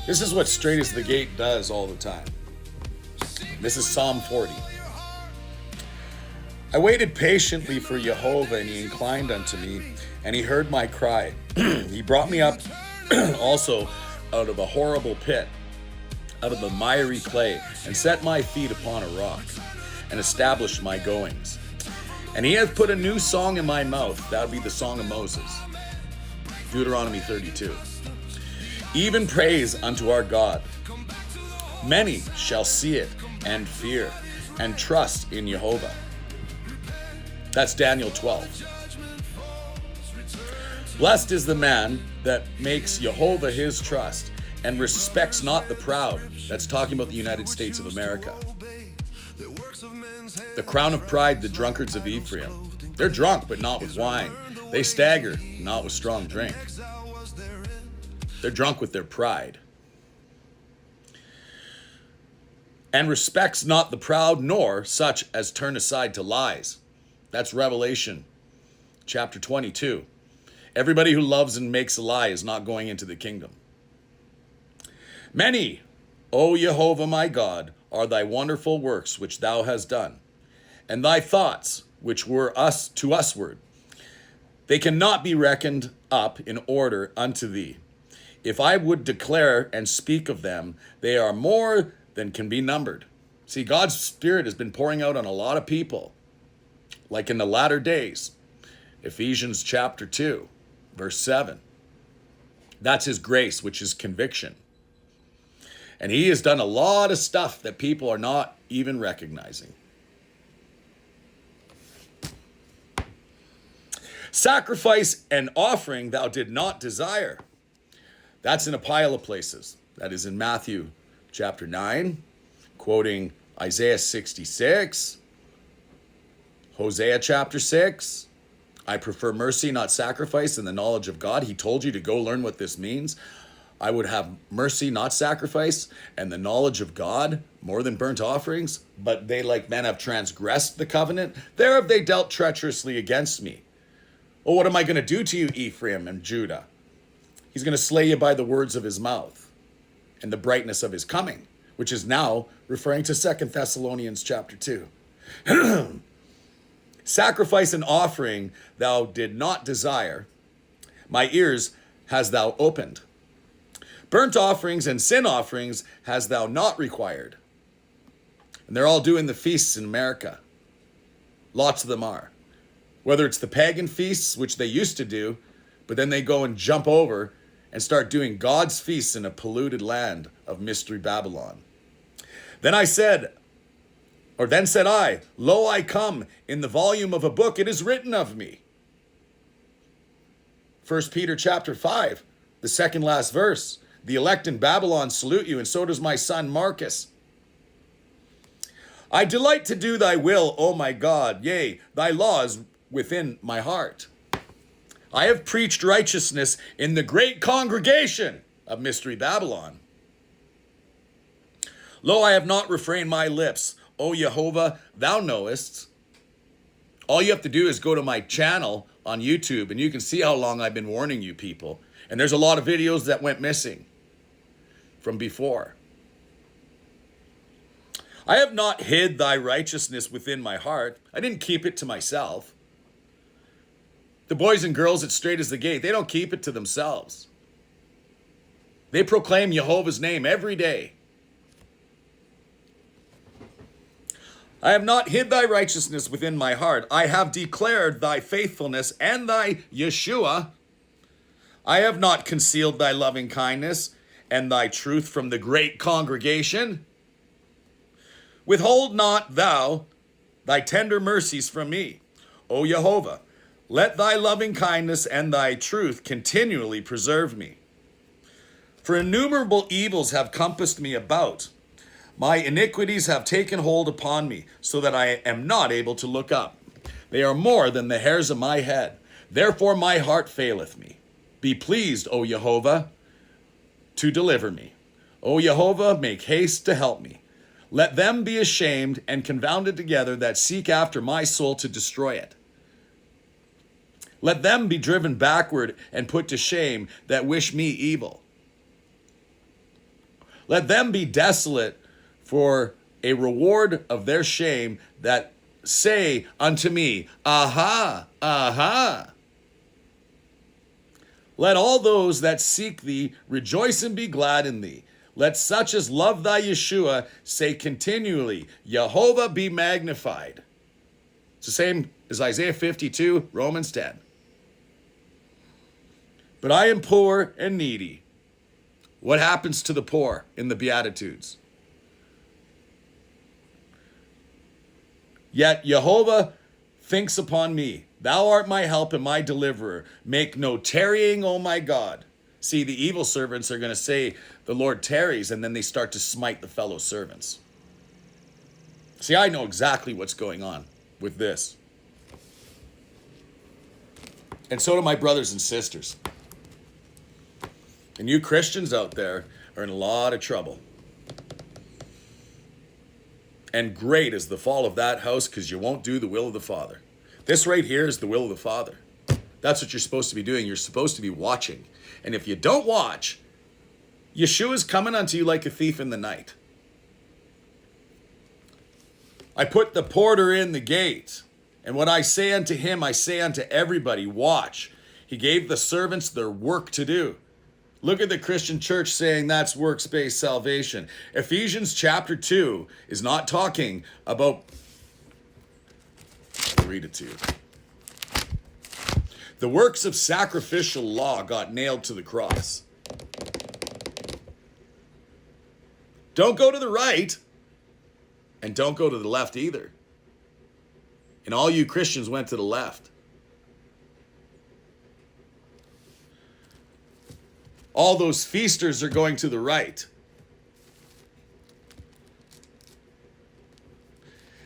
This is what Straight as the Gate does all the time. This is Psalm 40. I waited patiently for Jehovah, and he inclined unto me, and he heard my cry. He brought me up also out of a horrible pit, out of the miry clay, and set my feet upon a rock, and established my goings. And he hath put a new song in my mouth, that would be the song of Moses. Deuteronomy 32. Even praise unto our God. Many shall see it and fear, and trust in Jehovah. That's Daniel 12. Blessed is the man that makes Jehovah his trust and respects not the proud. That's talking about the United States of America. The crown of pride, the drunkards of Ephraim. They're drunk, but not with wine. They stagger, not with strong drink. They're drunk with their pride. And respects not the proud, nor such as turn aside to lies. That's Revelation chapter 22. Everybody who loves and makes a lie is not going into the kingdom. Many, O Jehovah my God, are thy wonderful works which thou hast done, and thy thoughts which were to usward. They cannot be reckoned up in order unto thee. If I would declare and speak of them, they are more than can be numbered. See, God's Spirit has been pouring out on a lot of people, like in the latter days. Ephesians chapter 2, verse 7. That's his grace, which is conviction. And he has done a lot of stuff that people are not even recognizing. Sacrifice and offering thou did not desire. That's in a pile of places. That is in Matthew chapter 9, quoting Isaiah 66, Hosea chapter 6. I prefer mercy, not sacrifice, and the knowledge of God. He told you to go learn what this means. I would have mercy, not sacrifice, and the knowledge of God more than burnt offerings. But they, like men, have transgressed the covenant. There have they dealt treacherously against me. Oh, what am I going to do to you, Ephraim and Judah? He's going to slay you by the words of his mouth and the brightness of his coming, which is now referring to 2 Thessalonians chapter 2. Sacrifice and offering thou did not desire. My ears hast thou opened. Burnt offerings and sin offerings hast thou not required. And they're all doing the feasts in America. Lots of them are. Whether it's the pagan feasts, which they used to do, but then they go and jump over and start doing God's feasts in a polluted land of Mystery Babylon. Then said I, Lo, I come, in the volume of a book it is written of me. 1 Peter chapter 5, the second last verse. The elect in Babylon salute you, and so does my son Marcus. I delight to do thy will, O my God, yea, thy law is within my heart. I have preached righteousness in the great congregation of Mystery Babylon. Lo, I have not refrained my lips. O Jehovah, thou knowest. All you have to do is go to my channel on YouTube, and you can see how long I've been warning you people. And there's a lot of videos that went missing from before. I have not hid thy righteousness within my heart. I didn't keep it to myself. The boys and girls at Straight as the Gate, they don't keep it to themselves. They proclaim Jehovah's name every day. I have not hid thy righteousness within my heart. I have declared thy faithfulness and thy Yeshua. I have not concealed thy loving kindness and thy truth from the great congregation. Withhold not thou thy tender mercies from me, O Jehovah. Let thy loving kindness and thy truth continually preserve me. For innumerable evils have compassed me about. My iniquities have taken hold upon me, so that I am not able to look up. They are more than the hairs of my head. Therefore my heart faileth me. Be pleased, O Jehovah, to deliver me. O Jehovah, make haste to help me. Let them be ashamed and confounded together that seek after my soul to destroy it. Let them be driven backward and put to shame that wish me evil. Let them be desolate for a reward of their shame that say unto me, Aha, aha. Let all those that seek thee rejoice and be glad in thee. Let such as love thy Yeshua say continually, Jehovah be magnified. It's the same as Isaiah 52, Romans 10. But I am poor and needy. What happens to the poor in the Beatitudes? Yet Jehovah thinks upon me. Thou art my help and my deliverer. Make no tarrying, O my God. See, the evil servants are going to say, the Lord tarries, and then they start to smite the fellow servants. See, I know exactly what's going on with this. And so do my brothers and sisters. And you Christians out there are in a lot of trouble. And great is the fall of that house because you won't do the will of the Father. This right here is the will of the Father. That's what you're supposed to be doing. You're supposed to be watching. And if you don't watch, Yeshua is coming unto you like a thief in the night. I put the porter in the gate. And what I say unto him, I say unto everybody, watch. He gave the servants their work to do. Look at the Christian church saying that's works-based salvation. Ephesians chapter 2 is not talking about... I'll read it to you. The works of sacrificial law got nailed to the cross. Don't go to the right, and don't go to the left either. And all you Christians went to the left. All those feasters are going to the right.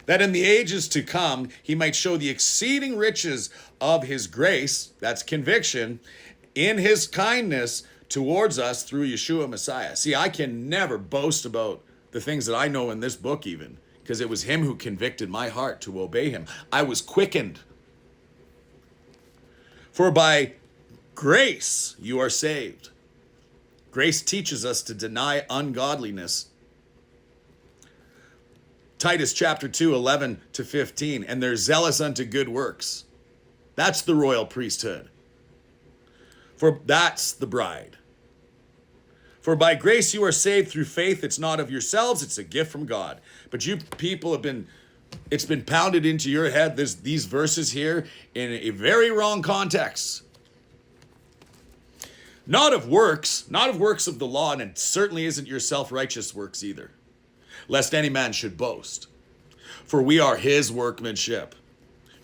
That in the ages to come, he might show the exceeding riches of his grace, that's conviction, in his kindness towards us through Yeshua Messiah. See, I can never boast about the things that I know in this book even, because it was him who convicted my heart to obey him. I was quickened. For by grace you are saved. Grace teaches us to deny ungodliness. Titus chapter 2, 11 to 15. And they're zealous unto good works. That's the royal priesthood. For that's the bride. For by grace you are saved through faith. It's not of yourselves. It's a gift from God. But you people it's been pounded into your head, these verses here, in a very wrong context. Not of works of the law, and it certainly isn't your self-righteous works either, lest any man should boast. For we are his workmanship,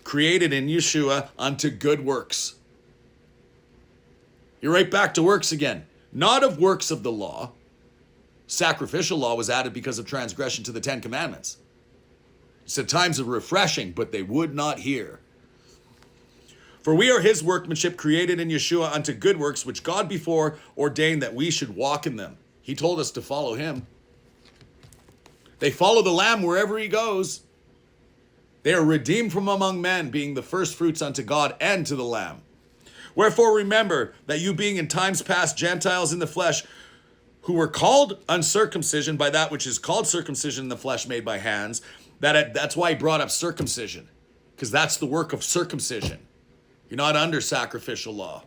created in Yeshua unto good works. You're right back to works again. Not of works of the law. Sacrificial law was added because of transgression to the 10 Commandments. It's at times of refreshing, but they would not hear. For we are his workmanship, created in Yeshua unto good works, which God before ordained that we should walk in them. He told us to follow him. They follow the Lamb wherever he goes. They are redeemed from among men, being the first fruits unto God and to the Lamb. Wherefore remember that you being in times past Gentiles in the flesh, who were called uncircumcision by that which is called circumcision in the flesh made by hands, that's why he brought up circumcision, because that's the work of circumcision. You're not under sacrificial law.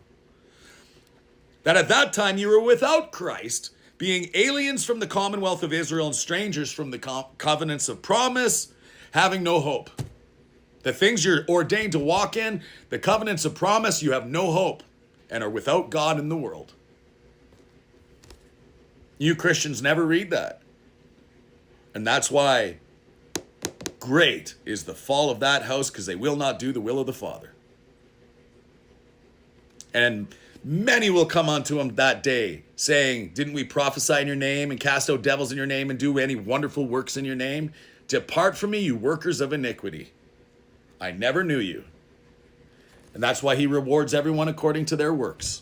That at that time you were without Christ, being aliens from the commonwealth of Israel and strangers from the covenants of promise, having no hope. The things you're ordained to walk in, the covenants of promise, you have no hope and are without God in the world. You Christians never read that. And that's why great is the fall of that house, because they will not do the will of the Father. And many will come unto him that day, saying, didn't we prophesy in your name and cast out devils in your name and do any wonderful works in your name? Depart from me, you workers of iniquity. I never knew you. And that's why he rewards everyone according to their works.